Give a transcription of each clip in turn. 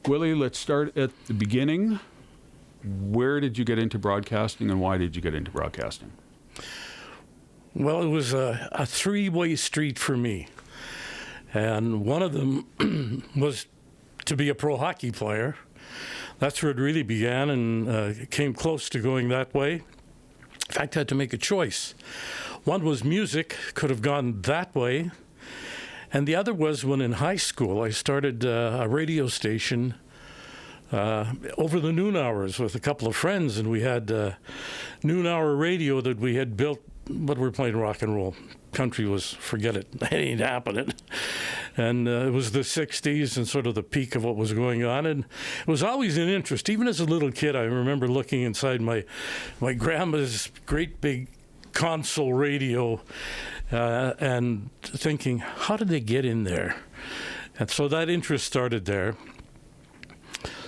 Willy, let's start at the beginning. Where did you get into broadcasting, and why did you get into broadcasting? Well, it was a three-way street for me. And one of them was to be a pro hockey player. That's where it really began, and came close to going that way. In fact, I had to make a choice. One was music, could have gone that way. And the other was when in high school I started a radio station over the noon hours with a couple of friends, and we had noon hour radio that we had built, but we're playing rock and roll. Country was, forget it, it ain't happening. And it was the 60s and sort of the peak of what was going on, and it was always an interest. Even as a little kid, I remember looking inside my grandma's great big console radio and thinking, how did they get in there? And so that interest started there.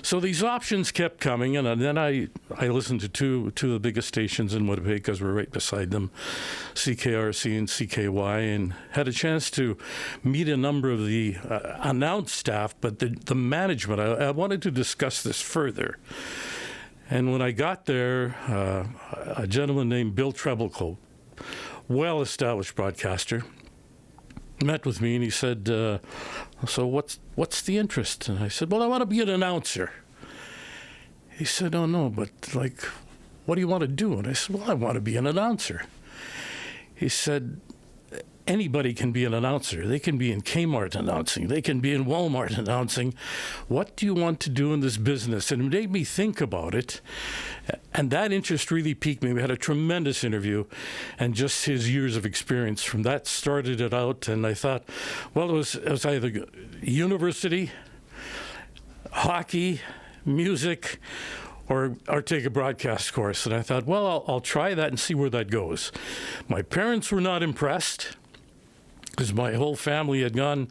So these options kept coming, and then I listened to two of the biggest stations in Winnipeg because we're right beside them, CKRC and CKY, and had a chance to meet a number of the announced staff, but the management. I wanted to discuss this further. And when I got there, a gentleman named Bill Treblecoat, well-established broadcaster, met with me, and he said, so what's the interest? And I said, well, I want to be an announcer. He said, oh, no, but, like, what do you want to do? And I said, well, I want to be an announcer. He said, anybody can be an announcer. They can be in Kmart announcing. They can be in Walmart announcing. What do you want to do in this business? And it made me think about it. And that interest really piqued me. We had a tremendous interview, and just his years of experience from that started it out. And I thought, well, it was either university, hockey, music, or take a broadcast course. And I thought, well, I'll try that and see where that goes. My parents were not impressed, because my whole family had gone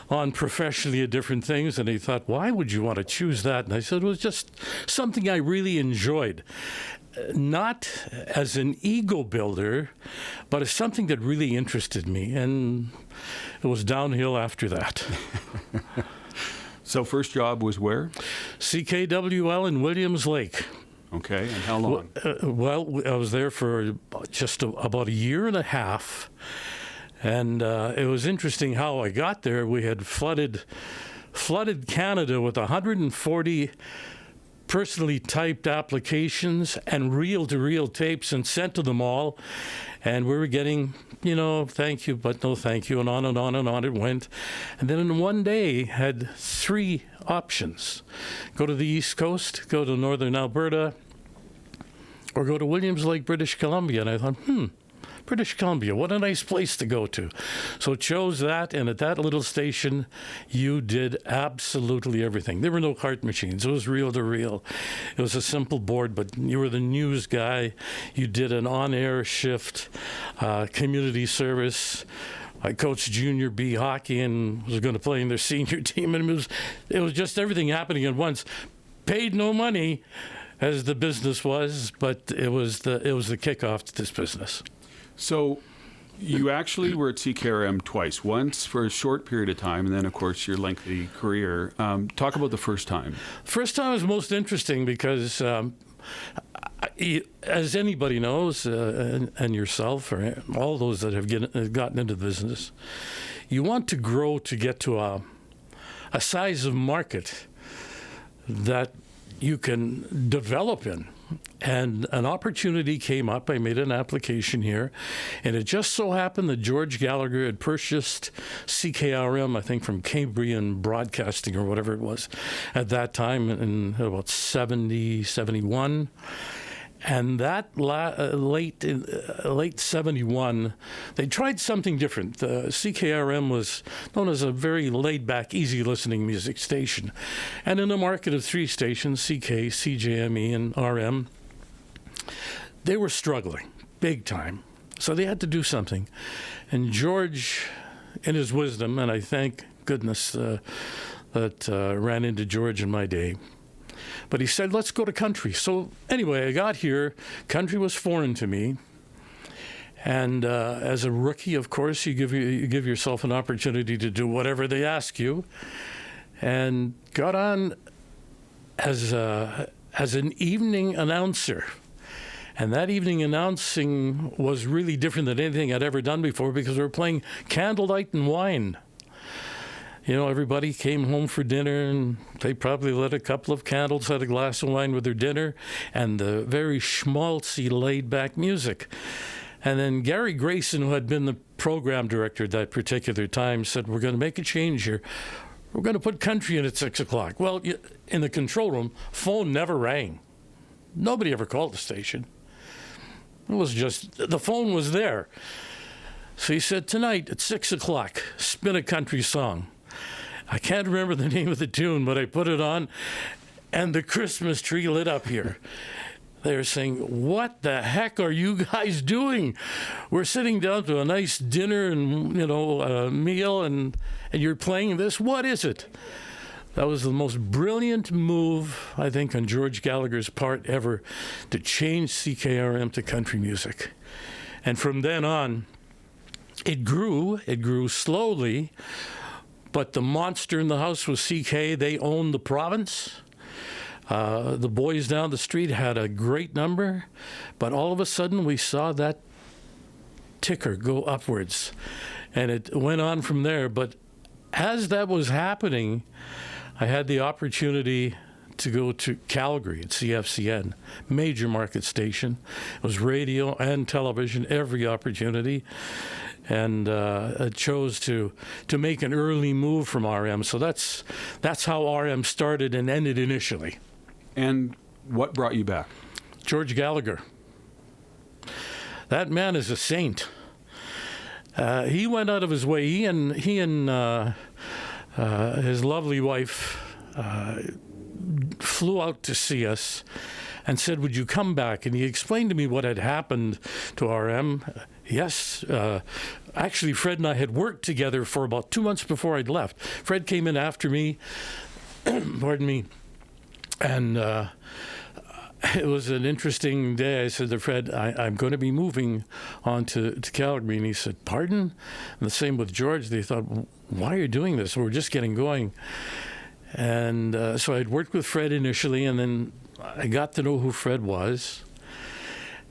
on professionally at different things, and they thought, why would you want to choose that? And I said, it was just something I really enjoyed. Not as an ego builder, but as something that really interested me, and it was downhill after that. So first job was where? CKWL in Williams Lake. Okay, and how long? Well, I was there for just about a year and a half. And it was interesting how I got there. We had flooded Canada with 140 personally typed applications and reel-to-reel tapes and sent to them all. And we were getting, thank you, but no thank you, and on and on and on it went. And then in one day, had three options. Go to the East Coast, go to Northern Alberta, or go to Williams Lake, British Columbia. And I thought, British Columbia, what a nice place to go to. So chose that, and at that little station, you did absolutely everything. There were no cart machines. It was reel to reel. It was a simple board, but you were the news guy. You did an on-air shift, community service. I coached junior B hockey and was going to play in their senior team, and it was just everything happening at once. Paid no money, as the business was, but it was the kickoff to this business. So you actually were at CKRM twice, once for a short period of time, and then, of course, your lengthy career. Talk about the first time. First time was most interesting because, as anybody knows, and yourself, or all those that have gotten into the business, you want to grow to get to a size of market that you can develop in. And an opportunity came up. I made an application here, and it just so happened that George Gallagher had purchased CKRM, I think, from Cambrian Broadcasting or whatever it was at that time in about 70, 71. And that late 71, they tried something different. CKRM was known as a very laid-back, easy-listening music station. And in a market of three stations, CK, CJME, and RM, they were struggling big time. So they had to do something. And George, in his wisdom, and I thank goodness that ran into George in my day, but he said, let's go to country. So anyway, I got here. Country was foreign to me. And as a rookie, of course, you give yourself an opportunity to do whatever they ask you. And got on as an evening announcer. And that evening announcing was really different than anything I'd ever done before because we were playing Candlelight and Wine. You know, everybody came home for dinner and they probably lit a couple of candles, had a glass of wine with their dinner, and the very schmaltzy, laid-back music. And then Gary Grayson, who had been the program director at that particular time, said, we're going to make a change here. We're going to put country in at 6 o'clock. Well, in the control room, phone never rang. Nobody ever called the station. It was just, the phone was there. So he said, tonight at 6 o'clock, spin a country song. I can't remember the name of the tune, but I put it on, and the Christmas tree lit up here. They were saying, what the heck are you guys doing? We're sitting down to a nice dinner and, a meal, and you're playing this? What is it? That was the most brilliant move, I think, on George Gallagher's part ever to change CKRM to country music. And from then on, it grew slowly, but the monster in the house was CK. They owned the province. The boys down the street had a great number, but all of a sudden we saw that ticker go upwards, and it went on from there. But as that was happening, I had the opportunity to go to Calgary at CFCN, major market station. It was radio and television, every opportunity, and I chose to make an early move from RM. So that's how RM started and ended initially. And what brought you back? George Gallagher. That man is a saint. He went out of his way. He and his lovely wife flew out to see us and said, would you come back? And he explained to me what had happened to RM. Yes, actually, Fred and I had worked together for about 2 months before I'd left. Fred came in after me, pardon me, and it was an interesting day. I said to Fred, I'm going to be moving on to Calgary. And he said, pardon? And the same with George. They thought, why are you doing this? We're just getting going. And so I'd worked with Fred initially, and then I got to know who Fred was.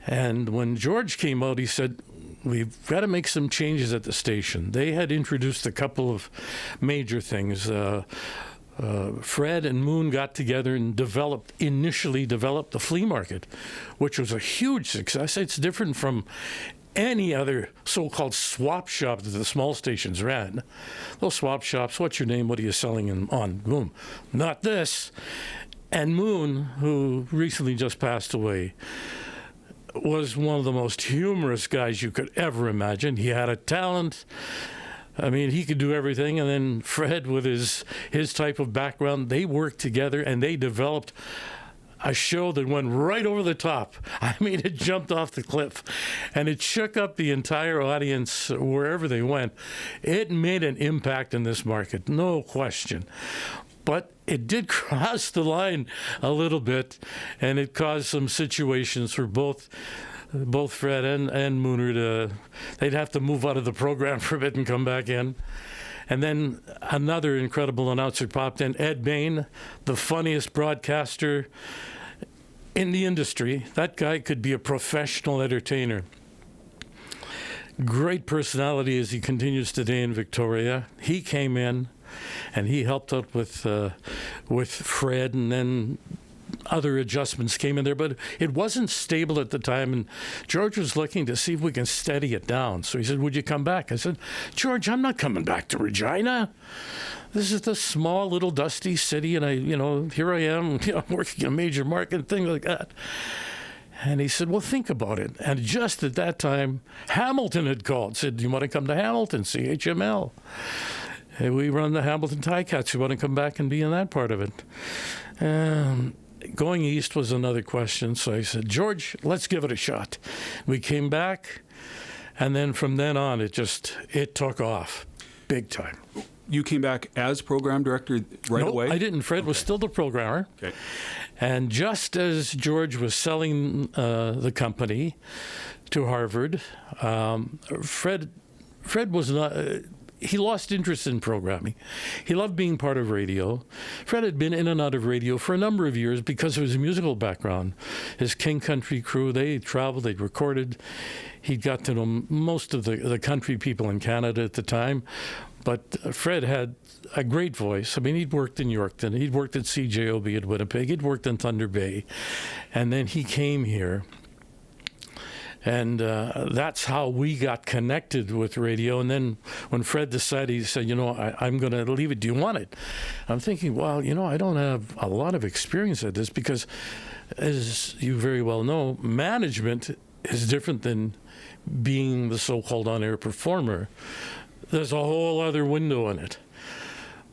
And when George came out, he said, we've got to make some changes at the station. They had introduced a couple of major things. Fred and Moon got together and initially developed the flea market, which was a huge success. It's different from any other so-called swap shop that the small stations ran. Those swap shops, what's your name? What are you selling on? Boom. Not this. And Moon, who recently just passed away, was one of the most humorous guys you could ever imagine. He had a talent. I mean, he could do everything. And then Fred, with his type of background, they worked together and they developed a show that went right over the top. I mean, it jumped off the cliff and it shook up the entire audience wherever they went. It made an impact in this market, no question. But it did cross the line a little bit, and it caused some situations for both Fred and Mooner they'd have to move out of the program for a bit and come back in. And then another incredible announcer popped in, Ed Bain, the funniest broadcaster in the industry. That guy could be a professional entertainer. Great personality as he continues today in Victoria. He came in and he helped out with Fred, and then other adjustments came in there, but it wasn't stable at the time, and George was looking to see if we can steady it down. So he said, would you come back? I said, George, I'm not coming back to Regina. This is the small little dusty city, and here I am, working in a major market, things like that. And he said, well, think about it. And just at that time, Hamilton had called, said, do you want to come to Hamilton, CHML? Hey, we run the Hamilton Ticats. You want to come back and be in that part of it? Going east was another question. So I said, George, let's give it a shot. We came back, and then from then on, it took off big time. You came back as program director right away? No, I didn't. Fred was still the programmer. Okay. And just as George was selling the company to Harvard, Fred was not... he lost interest in programming. He loved being part of radio. Fred had been in and out of radio for a number of years because of his musical background. His King Country crew, they traveled, they recorded. He got to know most of the country people in Canada at the time. But Fred had a great voice. I mean, he'd worked in Yorkton. He'd worked at CJOB at Winnipeg. He'd worked in Thunder Bay. And then he came here. And that's how we got connected with radio. And then when Fred decided, he said, I'm going to leave it. Do you want it? I'm thinking, well, I don't have a lot of experience at this because, as you very well know, management is different than being the so-called on-air performer. There's a whole other window in it.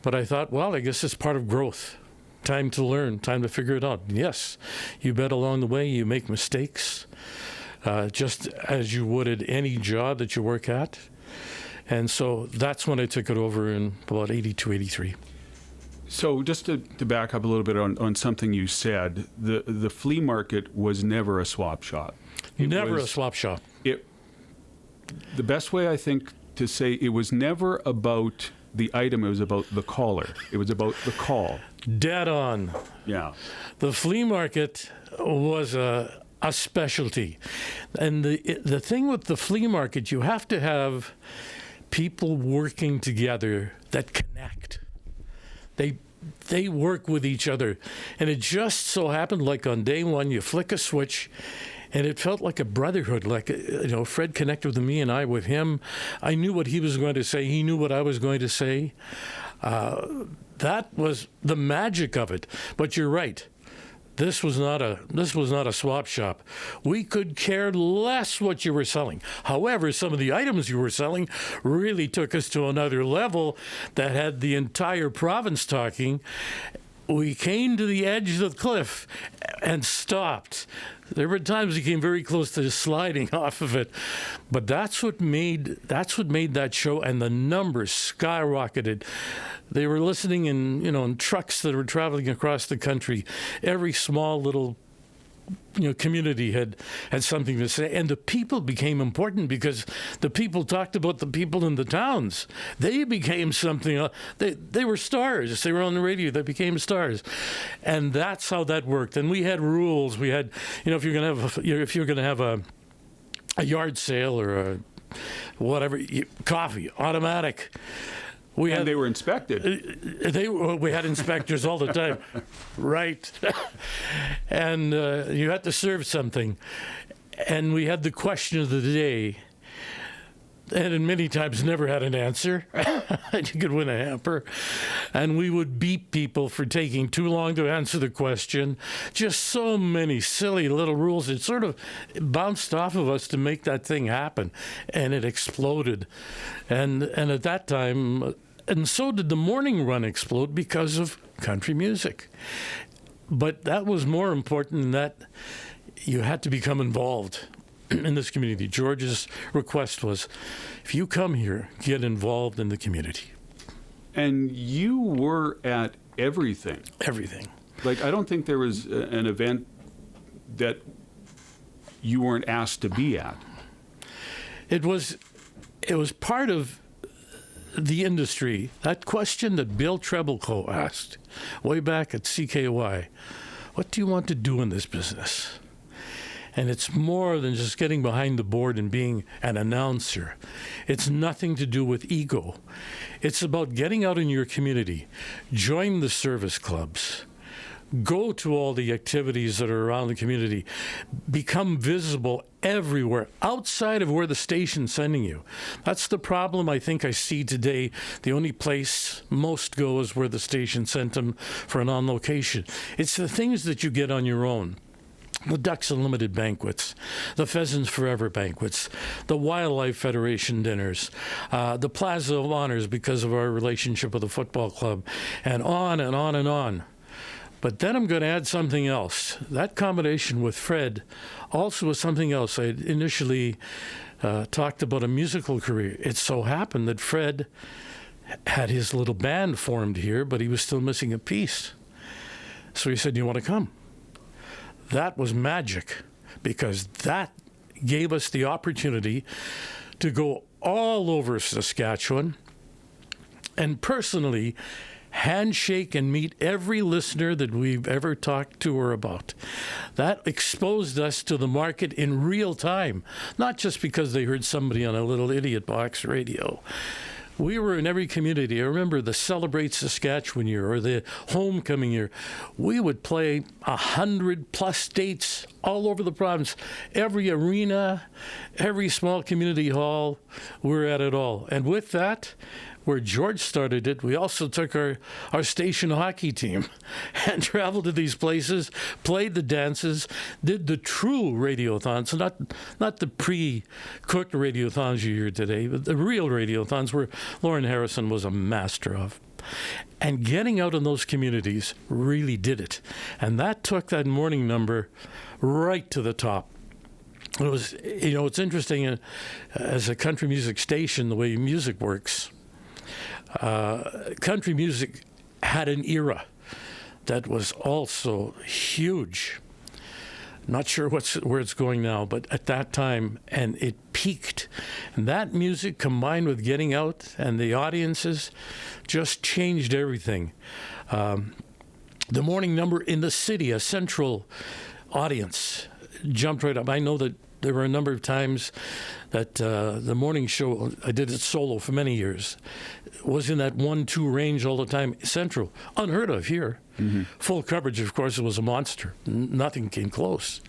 But I thought, well, I guess it's part of growth. Time to learn, time to figure it out. Yes, you bet along the way, you make mistakes, just as you would at any job that you work at. And so that's when I took it over in about 82, 83. So just to back up a little bit on something you said, the flea market was never a swap shop. Never a swap shop. The best way, I think, to say it was never about the item, it was about the caller. It was about the call. Dead on. Yeah. The flea market was a specialty. And the thing with the flea market, you have to have people working together that connect. They work with each other. And it just so happened, like on day one, you flick a switch, and it felt like a brotherhood, like, Fred connected with me and I with him. I knew what he was going to say. He knew what I was going to say. That was the magic of it. But you're right. This was not a swap shop. We could care less what you were selling. However, some of the items you were selling really took us to another level that had the entire province talking. We came to the edge of the cliff and stopped. There were times we came very close to sliding off of it, but that's what made that show, and the numbers skyrocketed. They were listening in trucks that were traveling across the country. Every small little community had something to say, and the people became important because the people talked about the people in the towns. They became something. They were stars. They were on the radio. They became stars, and that's how that worked. And we had rules. We had, if you're going to have a yard sale or a whatever, coffee automatic. They were inspected. We had inspectors all the time, right? And you had to serve something. And we had the question of the day, and many times never had an answer. You could win a hamper. And we would beat people for taking too long to answer the question. Just so many silly little rules. It sort of bounced off of us to make that thing happen. And it exploded. And at that time, and so did the morning run explode because of country music. But that was more important in that you had to become involved in this community. George's request was, if you come here, get involved in the community. And you were at everything. Everything. Like, I don't think there was an event that you weren't asked to be at. It was part of the industry. That question that Bill Trebleco asked way back at CKY, what do you want to do in this business? And it's more than just getting behind the board and being an announcer. It's nothing to do with ego. It's about getting out in your community, join the service clubs, go to all the activities that are around the community, become visible everywhere outside of where the station's sending you. That's the problem I think I see today. The only place most go is where the station sent them for an on-location. It's the things that you get on your own. The Ducks Unlimited banquets, the Pheasants Forever banquets, the Wildlife Federation dinners, the Plaza of Honors because of our relationship with the football club, and on and on and on. But then I'm going to add something else. That combination with Fred also was something else. I had initially talked about a musical career. It so happened that Fred had his little band formed here, but he was still missing a piece. So he said, "Do you want to come?" That was magic, because that gave us the opportunity to go all over Saskatchewan and personally handshake and meet every listener that we've ever talked to or about. That exposed us to the market in real time, not just because they heard somebody on a little idiot box radio. We were in every community. I remember the Celebrate Saskatchewan year or the Homecoming year. We would play 100+ dates all over the province. Every arena, every small community hall, we're at it all. And with that, where George started it, we also took our station hockey team and traveled to these places, played the dances, did the true radiothons, not the pre-cooked radiothons you hear today, but the real radiothons where Lauren Harrison was a master of. And getting out in those communities really did it. And that took that morning number right to the top. It was, it's interesting as a country music station, the way music works. Country music had an era that was also huge. Not sure where it's going now, but at that time, and it peaked. And that music combined with getting out and the audiences just changed everything. The morning number in the city, a central audience, jumped right up. I know that there were a number of times that the morning show, I did it solo for many years, was in that 1-2 range all the time, central. Unheard of here. Mm-hmm. Full coverage, of course, it was a monster. Nothing came close.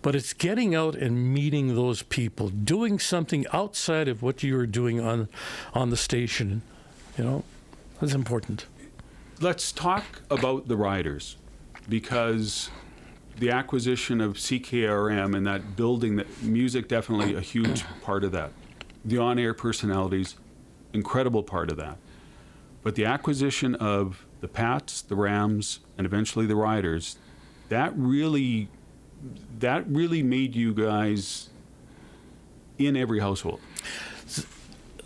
But it's getting out and meeting those people, doing something outside of what you were doing on the station. That's important. Let's talk about the riders, because the acquisition of CKRM and that building, that music, definitely a huge part of that. The on-air personalities, incredible part of that. But the acquisition of the Pats, the Rams, and eventually the Riders, that really made you guys in every household.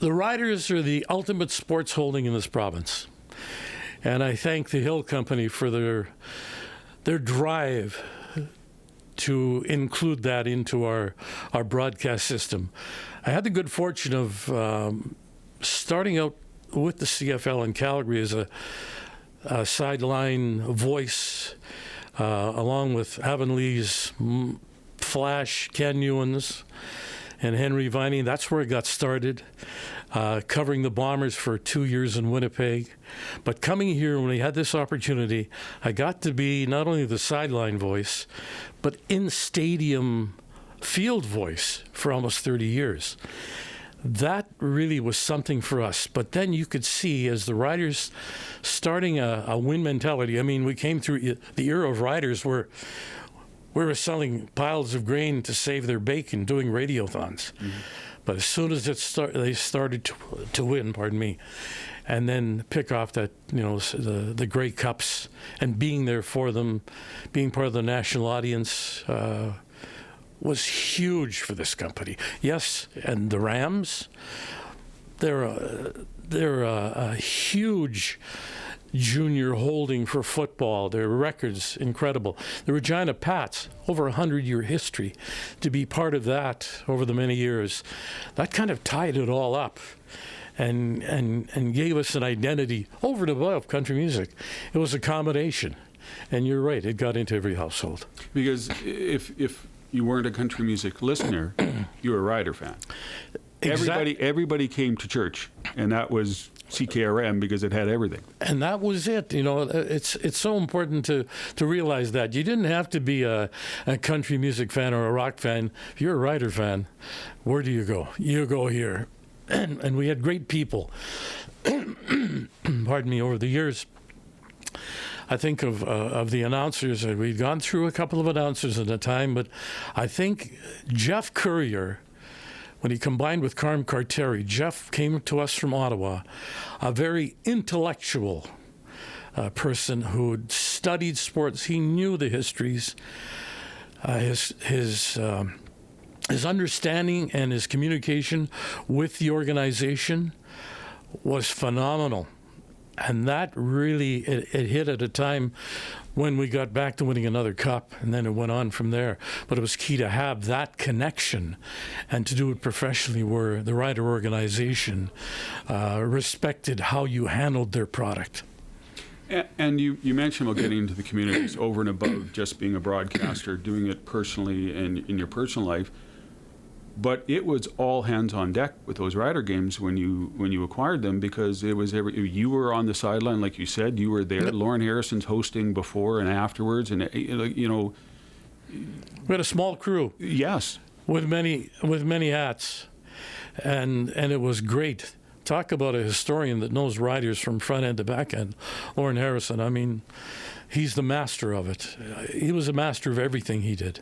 The Riders are the ultimate sports holding in this province. And I thank the Hill Company for their drive to include that into our broadcast system. I had the good fortune of starting out with the CFL in Calgary as a sideline voice, along with Avonlee's Flash, Ken Newens, and Henry Viney. That's where it got started, covering the Bombers for 2 years in Winnipeg. But coming here, when we had this opportunity, I got to be not only the sideline voice, but in-stadium field voice for almost 30 years. That really was something for us. But then you could see, as the Riders starting a win mentality, I mean, we came through the era of Riders where we were selling piles of grain to save their bacon, doing radiothons. Mm-hmm. But as soon as they started to win, and then pick off that, the Grey Cups and being there for them, being part of the national audience, was huge for this company. Yes, and the Rams, they're a huge junior holding for football. Their records incredible. The Regina Pats, over 100-year history. To be part of that over the many years, that kind of tied it all up and gave us an identity over and above country music. It was a combination. And you're right, it got into every household. Because if you weren't a country music listener, you were a Rider fan. Everybody came to church, and that was CKRM because it had everything. And that was it. It's so important to realize that. You didn't have to be a country music fan or a rock fan. If you're a Rider fan, where do you go? You go here. And we had great people, pardon me, over the years. I think of the announcers. We'd gone through a couple of announcers at a time, but I think Jeff Courier, when he combined with Carm Carteri, Jeff came to us from Ottawa, a very intellectual person who had studied sports. He knew the histories. His understanding and his communication with the organization was phenomenal. And that really, it hit at a time when we got back to winning another cup, and then it went on from there. But it was key to have that connection and to do it professionally, where the rider organization respected how you handled their product. And you mentioned about getting into the communities over and above just being a broadcaster, doing it personally and in your personal life. But it was all hands on deck with those rider games when you acquired them, because it was you were on the sideline, like you said, you were there. Yep. Lauren Harrison's hosting before and afterwards, and you know, we had a small crew. Yes, with many hats, and it was great. Talk about a historian that knows riders from front end to back end. Lauren Harrison, I mean, he's the master of it. He was a master of everything he did.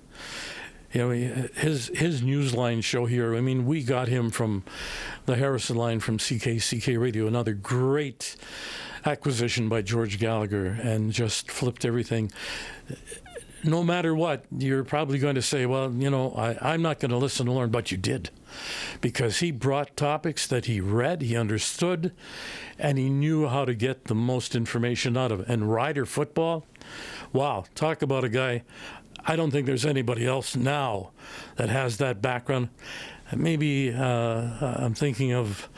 You know, his Newsline show here, I mean, we got him from the Harrison line from CK Radio, another great acquisition by George Gallagher, and just flipped everything. No matter what, you're probably going to say, well, you know, I'm not going to listen to Lauren, but you did. Because he brought topics that he read, he understood, and he knew how to get the most information out of it. And rider football, wow, talk about a guy. I don't think there's anybody else now that has that background. Maybe I'm thinking of,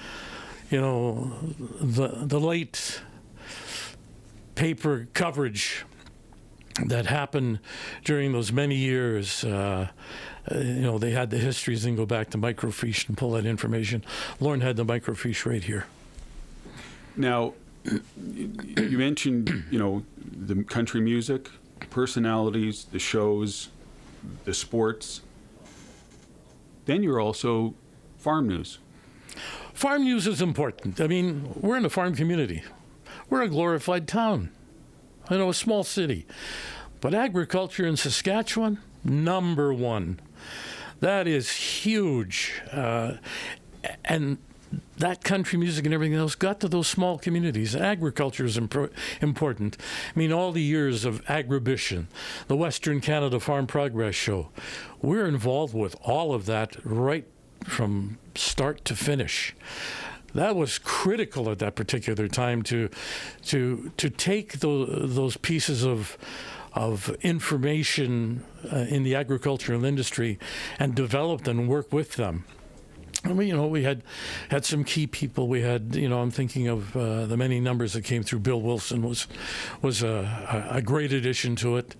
you know, the late paper coverage that happened during those many years. You know, they had the histories and go back to microfiche and pull that information. Lauren had the microfiche right here. Now, you mentioned, you know, the country music, personalities, the shows, the sports. Then you're also farm news. Farm news is important. I mean, we're in a farm community. We're a glorified town. I know, a small city. But agriculture in Saskatchewan, number one. That is huge. And that country music and everything else got to those small communities. Agriculture is important. I mean, all the years of Agribition, the Western Canada Farm Progress Show, we're involved with all of that right from start to finish. That was critical at that particular time to take those pieces of information in the agricultural industry and develop and work with them. I mean, you know, we had some key people. We had, you know, I'm thinking of the many numbers that came through. Bill Wilson was a great addition to it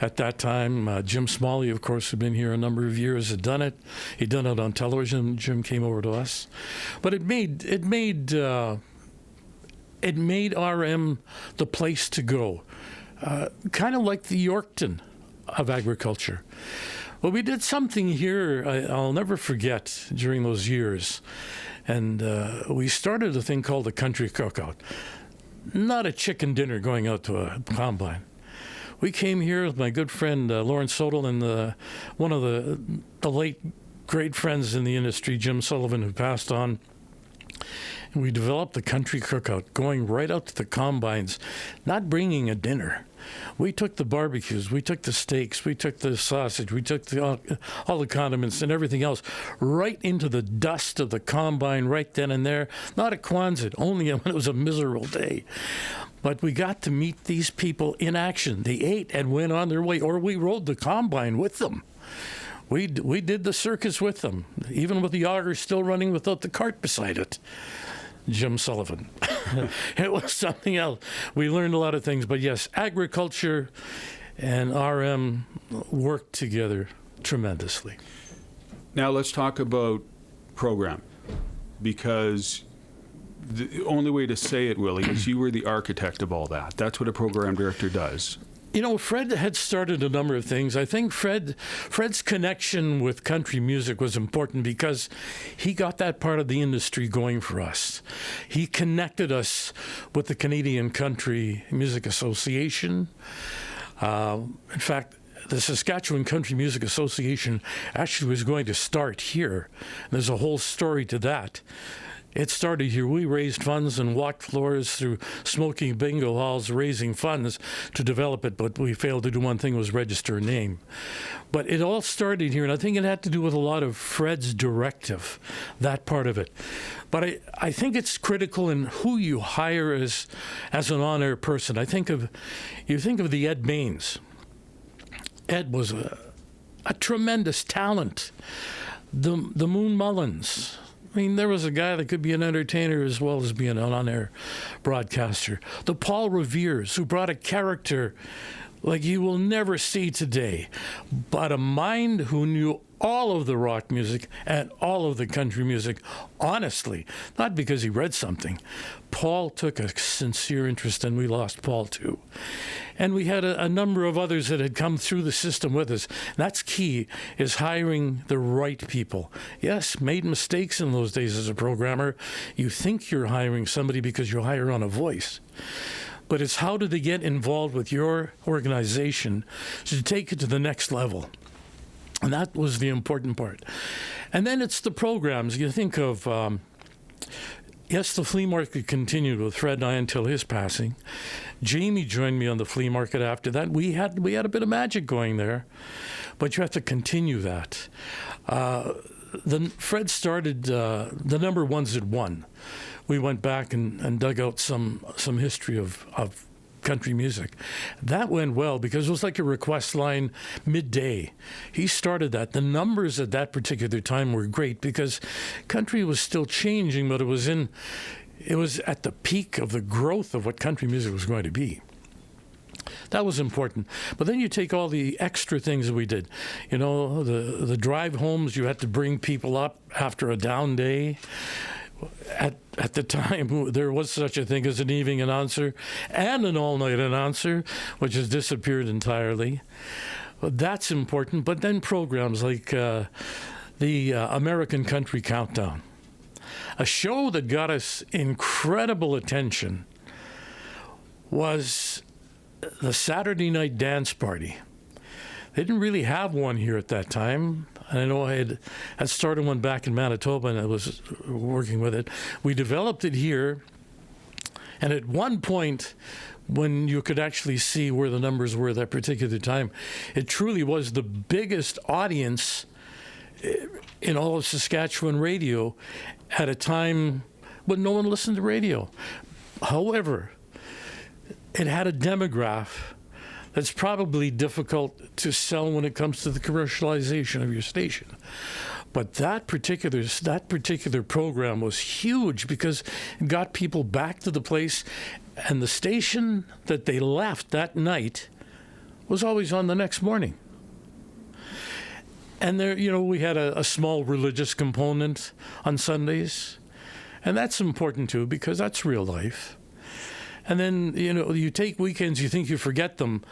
at that time. Jim Smalley, of course, had been here a number of years, had done it. He'd done it on television. Jim came over to us, but it made RM the place to go, kind of like the Yorkton of agriculture. Well, we did something here I'll never forget during those years. And we started a thing called the Country Cookout. Not a chicken dinner going out to a combine. We came here with my good friend Lawrence Sodal and one of the late great friends in the industry, Jim Sullivan, who passed on. And we developed the Country Cookout, going right out to the combines, not bringing a dinner. We took the barbecues, we took the steaks, we took the sausage, we took all the condiments and everything else right into the dust of the combine right then and there. Not at Quonset, only when it was a miserable day. But we got to meet these people in action. They ate and went on their way, or we rode the combine with them. We did the circus with them, even with the auger still running without the cart beside it. Jim Sullivan. It was something else. We learned a lot of things, but yes, agriculture and RM worked together tremendously. Now let's talk about program, because the only way to say it, Willie, is you were the architect of all that. That's what a program director does. You know, Fred had started a number of things. I think Fred's connection with country music was important because he got that part of the industry going for us. He connected us with the Canadian Country Music Association. In fact, the Saskatchewan Country Music Association actually was going to start here. There's a whole story to that. It started here. We raised funds and walked floors through smoky bingo halls raising funds to develop it, but we failed to do one thing, was register a name. But it all started here, and I think it had to do with a lot of Fred's directive, that part of it. But I think it's critical in who you hire as an on-air person. You think of the Ed Baines. Ed was a tremendous talent. The Moon Mullins. I mean, there was a guy that could be an entertainer as well as being an on-air broadcaster. The Paul Reveres, who brought a character like you will never see today, but a mind who knew all of the rock music and all of the country music, honestly, not because he read something. Paul took a sincere interest, and we lost Paul too. And we had a number of others that had come through the system with us. That's key, is hiring the right people. Yes, made mistakes in those days as a programmer. You think you're hiring somebody because you hire on a voice. But it's how do they get involved with your organization to take it to the next level. And that was the important part. And then it's the programs. You think of, yes, the flea market continued with Fred and I until his passing. Jamie joined me on the flea market after that. We had a bit of magic going there, but you have to continue that. Fred started the number ones at 1. We went back and dug out some history of country music. That went well because it was like a request line midday. He started that. The numbers at that particular time were great because country was still changing, but it was at the peak of the growth of what country music was going to be. That was important. But then you take all the extra things that we did. You know, the drive homes, you had to bring people up after a down day. At the time, there was such a thing as an evening announcer and an all-night announcer, which has disappeared entirely. That's important. But then programs like the American Country Countdown, a show that got us incredible attention, was the Saturday night dance party. They didn't really have one here at that time. I know I had started one back in Manitoba, and I was working with it. We developed it here, and at one point, when you could actually see where the numbers were at that particular time, it truly was the biggest audience in all of Saskatchewan radio at a time when no one listened to radio. However, it had a demographic that's probably difficult to sell when it comes to the commercialization of your station. But that particular program was huge because it got people back to the place, and the station that they left that night was always on the next morning. And there, you know, we had a small religious component on Sundays, and that's important too because that's real life. And then, you know, you take weekends, you think you forget them,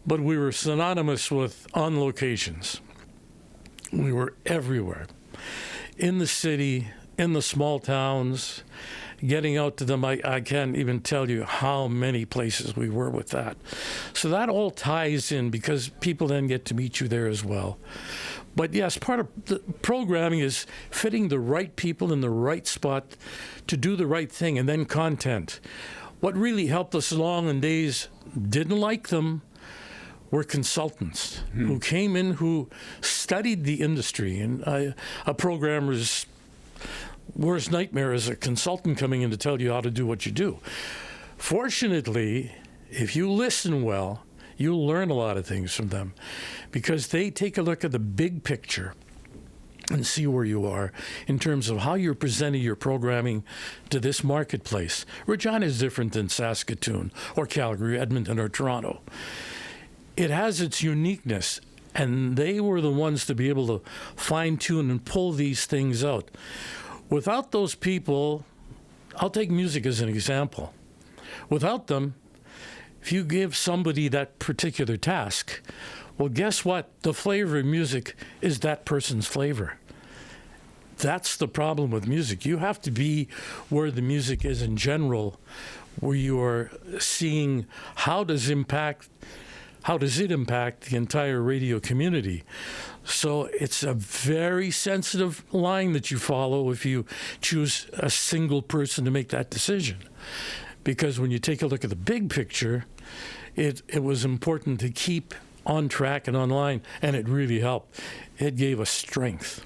but we were synonymous with on locations. We were everywhere. In the city, in the small towns, getting out to them. I can't even tell you how many places we were with that. So that all ties in because people then get to meet you there as well. But yes, part of the programming is fitting the right people in the right spot to do the right thing, and then content. What really helped us along in days didn't like them were consultants who came in, who studied the industry. And a programmer's worst nightmare is a consultant coming in to tell you how to do what you do. Fortunately, if you listen well, you'll learn a lot of things from them because they take a look at the big picture and see where you are in terms of how you're presenting your programming to this marketplace. Regina is different than Saskatoon or Calgary, Edmonton, or Toronto. It has its uniqueness, and they were the ones to be able to fine-tune and pull these things out. Without those people, I'll take music as an example. Without them, if you give somebody that particular task, well, guess what? The flavor of music is that person's flavor. That's the problem with music. You have to be where the music is in general, where you are seeing how does impact how does it impact the entire radio community? So it's a very sensitive line that you follow if you choose a single person to make that decision. Because when you take a look at the big picture, it was important to keep on track and online, and it really helped. It gave us strength.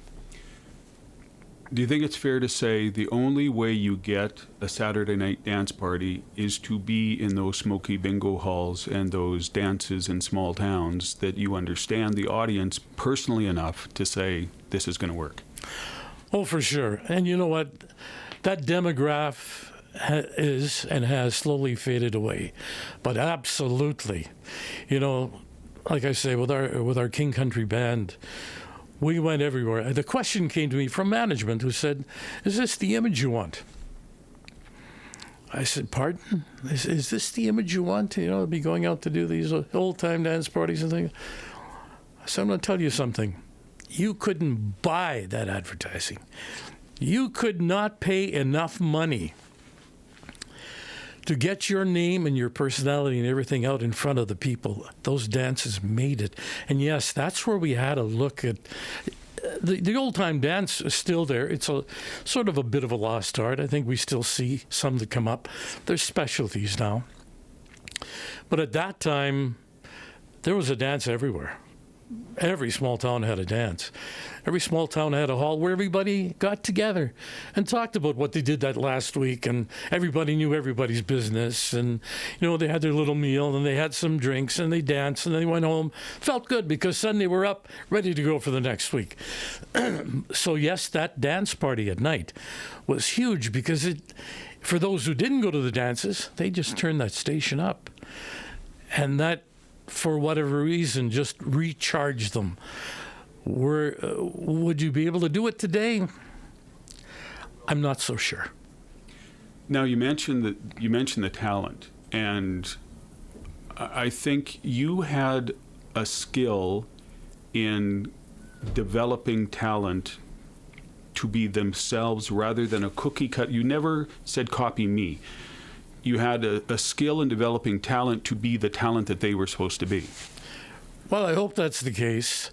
Do you think it's fair to say the only way you get a Saturday night dance party is to be in those smoky bingo halls and those dances in small towns, that you understand the audience personally enough to say, this is going to work? Oh, for sure. And you know what? That demographic is and has slowly faded away. But absolutely. You know, like I say, with our King Country Band, we went everywhere. The question came to me from management who said, is this the image you want? I said, pardon? Is this the image you want? To be going out to do these old-time dance parties and things? I said, I'm going to tell you something. You couldn't buy that advertising. You could not pay enough money to get your name and your personality and everything out in front of the people. Those dances made it. And yes, that's where we had a look at the old-time dance is still there. It's a sort of a bit of a lost art. I think we still see some that come up. There's specialties now. But at that time, there was a dance everywhere. Every small town had a dance. Every small town had a hall where everybody got together and talked about what they did that last week, and everybody knew everybody's business, and they had their little meal and they had some drinks and they danced and they went home. Felt good because suddenly we're up ready to go for the next week. So yes, that dance party at night was huge because for those who didn't go to the dances, they just turned that station up, and that, for whatever reason, just recharge them. Would you be able to do it today? I'm not so sure. Now, you mentioned the talent, and I think you had a skill in developing talent to be themselves rather than a cookie cut. You never said copy me. You had a skill in developing talent to be the talent that they were supposed to be. Well, I hope that's the case.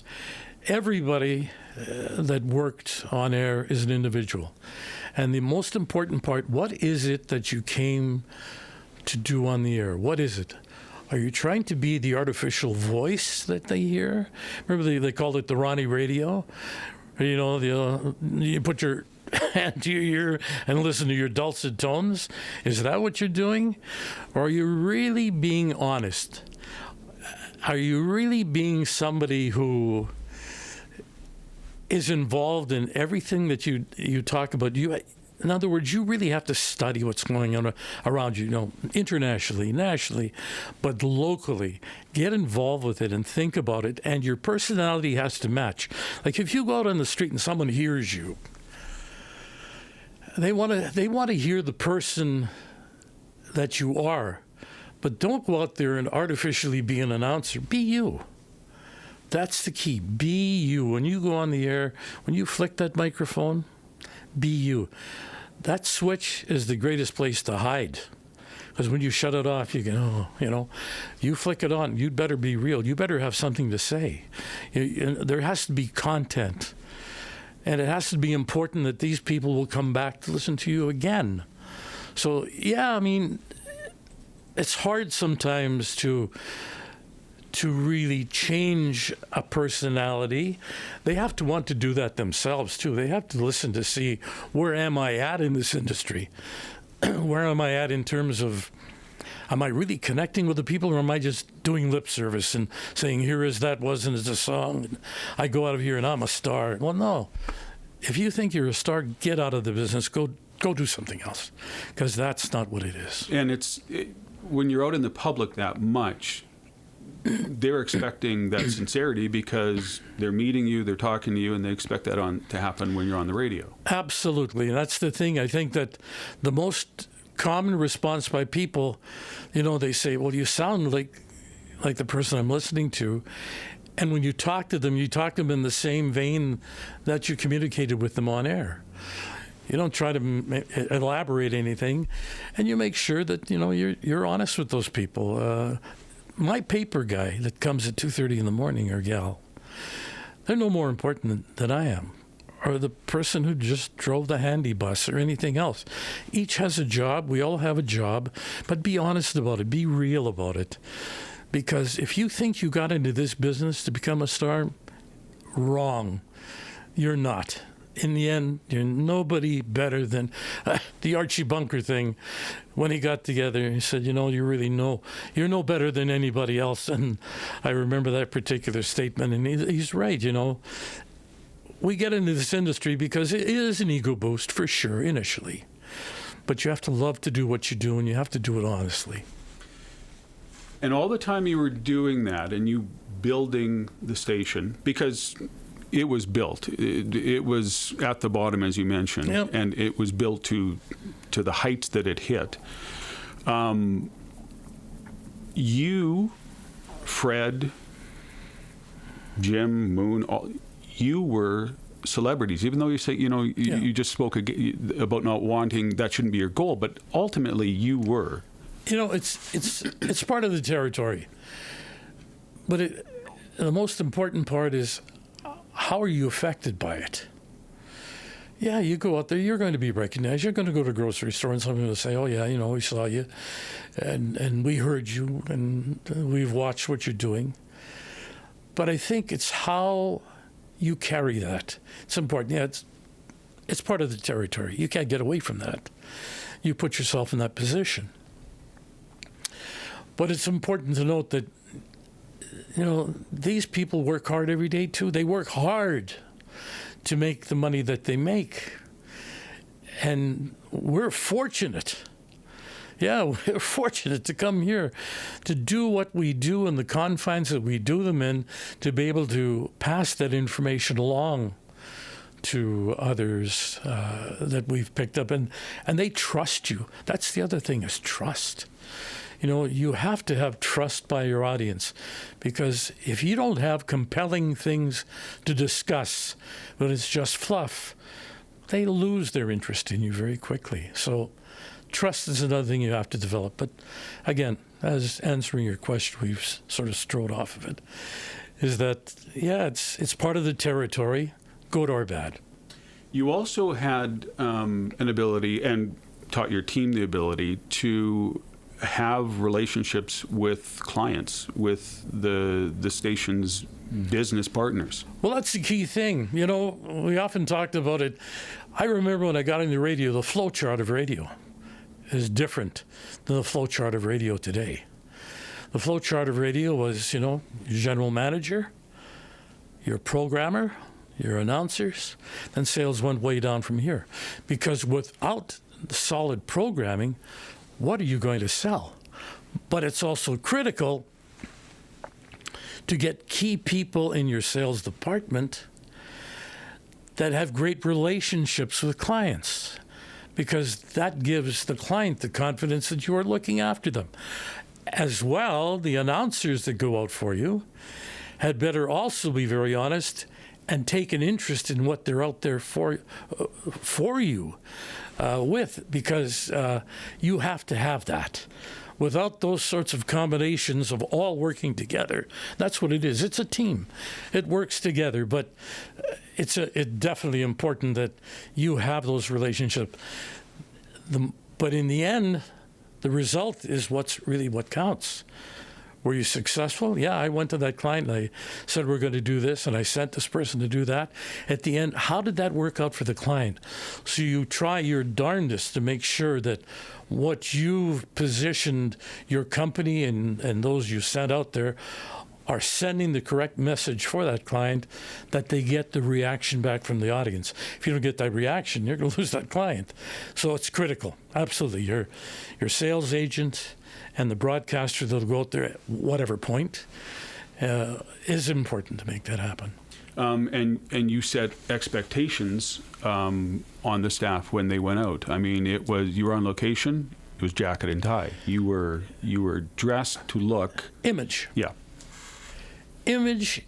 Everybody that worked on air is an individual. And the most important part, what is it that you came to do on the air? What is it? Are you trying to be the artificial voice that they hear? Remember they called it the Ronnie radio? You put your hand to your ear and listen to your dulcet tones? Is that what you're doing? Or are you really being honest? Are you really being somebody who is involved in everything that you talk about? In other words, you really have to study what's going on around you, internationally, nationally, but locally. Get involved with it and think about it, and your personality has to match. Like if you go out on the street and someone hears you, they want to hear the person that you are, but don't go out there and artificially be an announcer. Be you. That's the key. Be you. When you go on the air, when you flick that microphone, be you. That switch is the greatest place to hide. Because when you shut it off, you go, you flick it on, you'd better be real. You better have something to say. There has to be content. And it has to be important that these people will come back to listen to you again. So, yeah, it's hard sometimes to really change a personality. They have to want to do that themselves, too. They have to listen to see, where am I at in this industry? Where am I at in terms of, am I really connecting with the people, or am I just doing lip service and saying, here is that wasn't as a song, and I go out of here and I'm a star? Well, no. If you think you're a star, get out of the business. Go do something else, because that's not what it is. And when you're out in the public that much, they're expecting that sincerity because they're meeting you, they're talking to you, and they expect that to happen when you're on the radio. Absolutely. And that's the thing. I think that the most common response by people, they say, well, you sound like the person I'm listening to. And when you talk to them in the same vein that you communicated with them on air. You don't try to elaborate anything, and you make sure that you're honest with those people. my paper guy that comes at 2:30 in the morning, or gal, they're no more important than I am, or the person who just drove the handy bus or anything else. Each has a job. We all have a job, but be honest about it. Be real about it. Because if you think you got into this business to become a star, wrong. You're not. In the end, you're nobody better than the Archie Bunker thing. When he got together, he said, you really you're no better than anybody else. And I remember that particular statement, and he's right, We get into this industry because it is an ego boost, for sure, initially. But you have to love to do what you do, and you have to do it honestly. And all the time you were doing that and you building the station, because it was built. It was at the bottom, as you mentioned, yep. And it was built to the heights that it hit. You, Fred, Jim, Moon, you were celebrities, even though you say, you just spoke about not wanting, that shouldn't be your goal, but ultimately you were. It's part of the territory. But the most important part is, how are you affected by it? Yeah, you go out there, you're going to be recognized. You're going to go to a grocery store and someone will say, oh, yeah, we saw you and we heard you and we've watched what you're doing. But I think it's how you carry that. It's important. Yeah, it's part of the territory. You can't get away from that. You put yourself in that position. But it's important to note that these people work hard every day too. They work hard to make the money that they make. And we're fortunate. Yeah, we're fortunate to come here to do what we do in the confines that we do them in, to be able to pass that information along to others that we've picked up. And they trust you. That's the other thing, is trust. You have to have trust by your audience, because if you don't have compelling things to discuss, but it's just fluff, they lose their interest in you very quickly. So trust is another thing you have to develop. But again, as answering your question, we've sort of strode off of it, is that, yeah, it's part of the territory, good or bad. You also had an ability, and taught your team the ability, to have relationships with clients, with the station's business partners. Well, that's the key thing. We often talked about it. I remember when I got into radio, the flow chart of radio is different than the flow chart of radio today. The flow chart of radio was, your general manager, your programmer, your announcers, then sales went way down from here. Because without solid programming, what are you going to sell? But it's also critical to get key people in your sales department that have great relationships with clients, because that gives the client the confidence that you are looking after them. As well, the announcers that go out for you had better also be very honest and take an interest in what they're out there for you with, because you have to have that. Without those sorts of combinations of all working together, that's what it is. It's a team. It works together, but it's definitely important that you have those relationships. But in the end, the result is what counts. Were you successful? Yeah, I went to that client and I said, we're going to do this, and I sent this person to do that. At the end, how did that work out for the client? So you try your darndest to make sure that what you've positioned your company and those you sent out there are sending the correct message for that client, that they get the reaction back from the audience. If you don't get that reaction, you're going to lose that client. So it's critical. Absolutely. Your sales agent and the broadcaster that'll go out there at whatever point is important to make that happen. And you set expectations on the staff when they went out. I mean, you were on location. It was jacket and tie. You were dressed to look. Image. Yeah. Image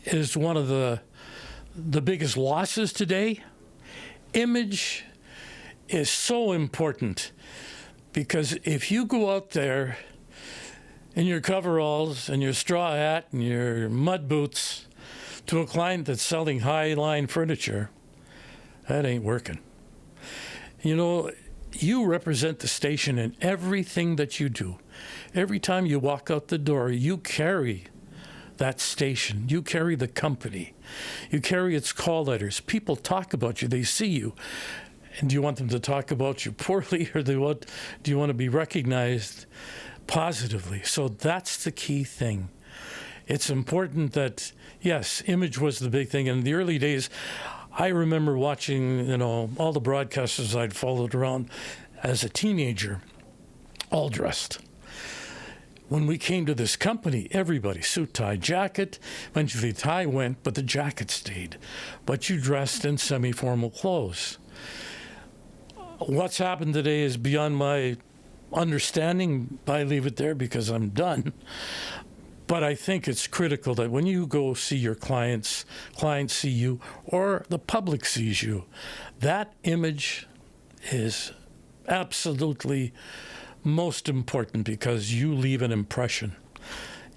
is one of the biggest losses today. Image is so important, because if you go out there in your coveralls and your straw hat and your mud boots to a client that's selling high-line furniture, that ain't working. You know, you represent the station in everything that you do. Every time you walk out the door, you carry that station. You carry the company. You carry its call letters. People talk about you. They see you. And do you want them to talk about you poorly, or do you want to be recognized positively? So that's the key thing. It's important that, yes, image was the big thing. In the early days, I remember watching, all the broadcasters I'd followed around as a teenager, all dressed. When we came to this company, everybody, suit, tie, jacket. Eventually the tie went, but the jacket stayed. But you dressed in semi-formal clothes. What's happened today is beyond my understanding. I leave it there because I'm done. But I think it's critical that when you go see your clients see you, or the public sees you, that image is absolutely most important, because you leave an impression.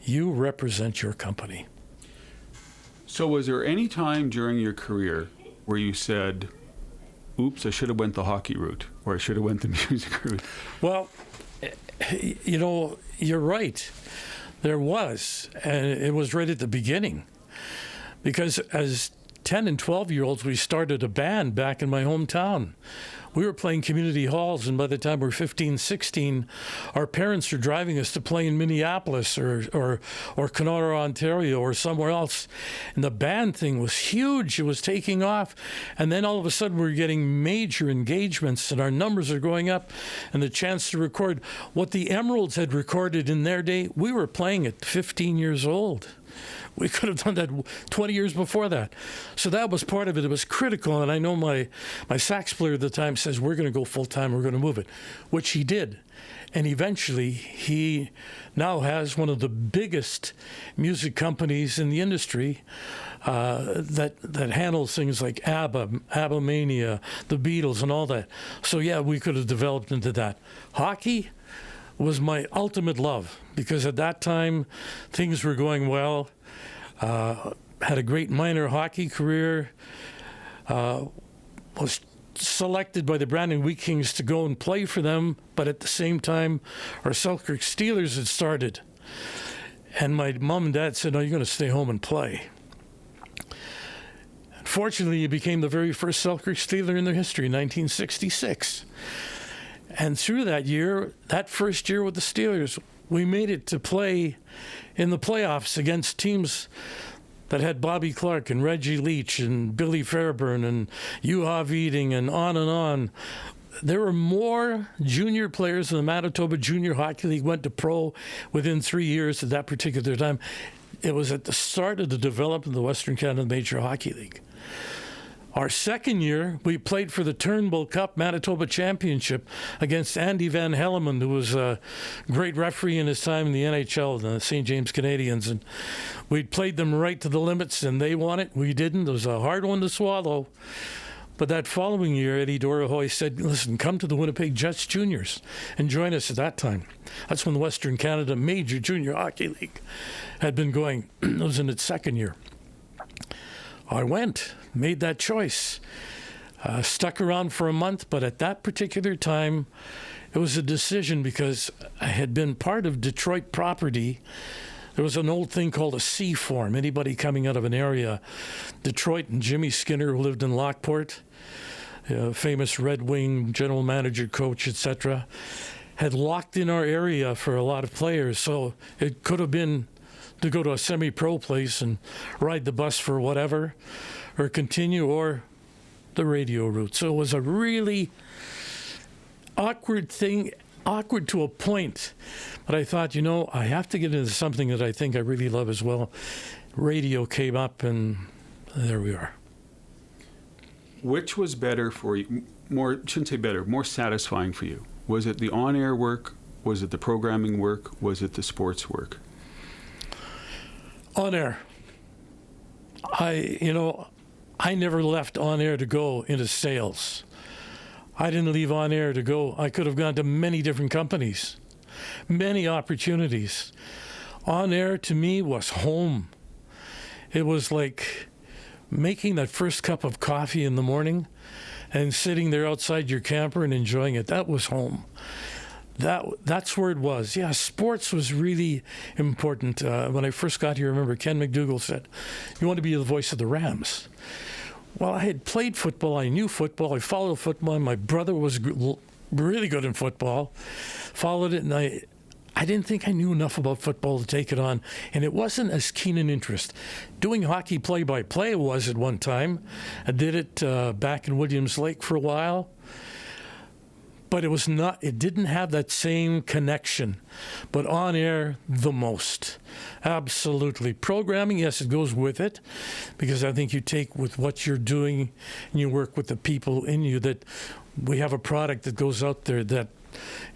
You represent your company. So was there any time during your career where you said, oops, I should have went the hockey route, or I should have went the music route? Well, you're right. There was, and it was right at the beginning. Because as 10 and 12-year-olds, we started a band back in my hometown. We were playing community halls, and by the time we were 15, 16, our parents were driving us to play in Minneapolis or Kenora, Ontario, or somewhere else. And the band thing was huge. It was taking off. And then all of a sudden, we were getting major engagements, and our numbers are going up, and the chance to record what the Emeralds had recorded in their day. We were playing at 15 years old. We could have done that 20 years before that. So that was part of it. It was critical. And I know my sax player at the time says, we're going to go full-time, we're going to move it, which he did. And eventually, he now has one of the biggest music companies in the industry that handles things like ABBA, ABBA-mania, the Beatles, and all that. So, yeah, we could have developed into that. Hockey was my ultimate love, because at that time, things were going well. Had a great minor hockey career, was selected by the Brandon Wheat Kings to go and play for them, but at the same time, our Selkirk Steelers had started. And my mom and dad said, no, you're going to stay home and play. Unfortunately, he became the very first Selkirk Steeler in their history in 1966. And through that year, that first year with the Steelers, we made it to play in the playoffs against teams that had Bobby Clark and Reggie Leach and Billy Fairburn and Juha Viding and on and on. There were more junior players in the Manitoba Junior Hockey League went to pro within 3 years at that particular time. It was at the start of the development of the Western Canada Major Hockey League. Our second year, we played for the Turnbull Cup Manitoba Championship against Andy Van Hellemond, who was a great referee in his time in the NHL, the St. James Canadiens. And we played them right to the limits, and they won it. We didn't. It was a hard one to swallow. But that following year, Eddie Dorahoy said, listen, come to the Winnipeg Jets Juniors and join us at that time. That's when the Western Canada Major Junior Hockey League had been going. It was in its second year. I went, made that choice, stuck around for a month, but at that particular time, it was a decision because I had been part of Detroit property. There was an old thing called a C form. Anybody coming out of an area, Detroit, and Jimmy Skinner, who lived in Lockport, famous Red Wing general manager, coach, etc., had locked in our area for a lot of players. So it could have been to go to a semi-pro place and ride the bus for whatever, or continue, or the radio route. So it was a really awkward thing, awkward to a point. But I thought, I have to get into something that I think I really love as well. Radio came up, and there we are. Which was better for you? Shouldn't say better, more satisfying for you? Was it the on-air work? Was it the programming work? Was it the sports work? On air. I never left on air to go into sales. I didn't leave on air to go. I could have gone to many different companies. many opportunities. On air to me was home. It was like making that first cup of coffee in the morning and sitting there outside your camper and enjoying it. That was home. That's where it was. Yeah, sports was really important. When I first got here, I remember Ken McDougall said, "You want to be the voice of the Rams." Well, I had played football. I knew football. I followed football. My brother was really good in football. Followed it, and I didn't think I knew enough about football to take it on, and it wasn't as keen an interest. Doing hockey play-by-play was at one time. I did it back in Williams Lake for a while. But it didn't have that same connection. But on air, the most. Absolutely. Programming, yes, it goes with it, because I think you take with what you're doing and you work with the people in you, that we have a product that goes out there that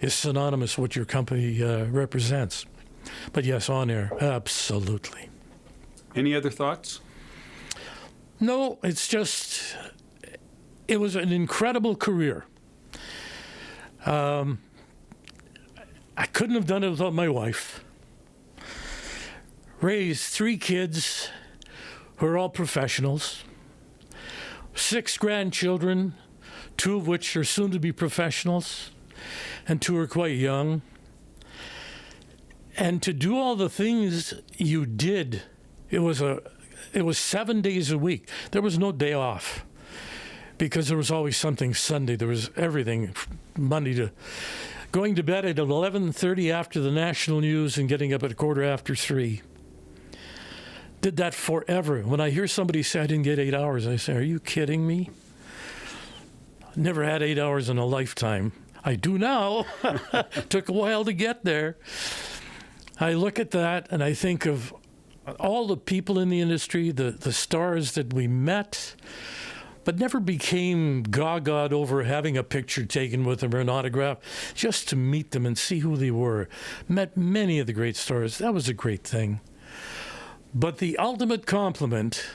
is synonymous with what your company represents. But yes, on air, absolutely. Any other thoughts? No, it's just, it was an incredible career. I couldn't have done it without my wife. Raised 3 kids who are all professionals, 6 grandchildren, 2 of which are soon to be professionals, and 2 are quite young. And to do all the things you did, it was 7 days a week. There was no day off, because there was always something Sunday. There was everything Monday to going to bed at 11:30 after the national news and getting up at 3:15. Did that forever. When I hear somebody say I didn't get 8 hours, I say, are you kidding me? Never had 8 hours in a lifetime. I do now. Took a while to get there. I look at that and I think of all the people in the industry, the stars that we met, but never became gawgawed over having a picture taken with them or an autograph, just to meet them and see who they were. Met many of the great stars. That was a great thing. But the ultimate compliment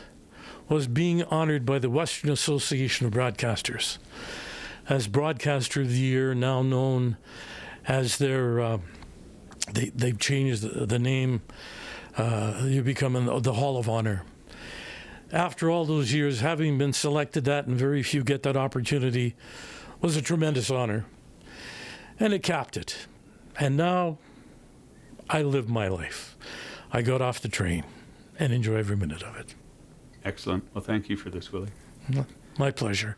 was being honored by the Western Association of Broadcasters as Broadcaster of the Year, now known as their, they've changed the name. You become in the Hall of Honor. After all those years, having been selected that, and very few get that opportunity, was a tremendous honor. And it capped it. And now I live my life. I got off the train and enjoy every minute of it. Excellent. Well, thank you for this, Willie. My pleasure.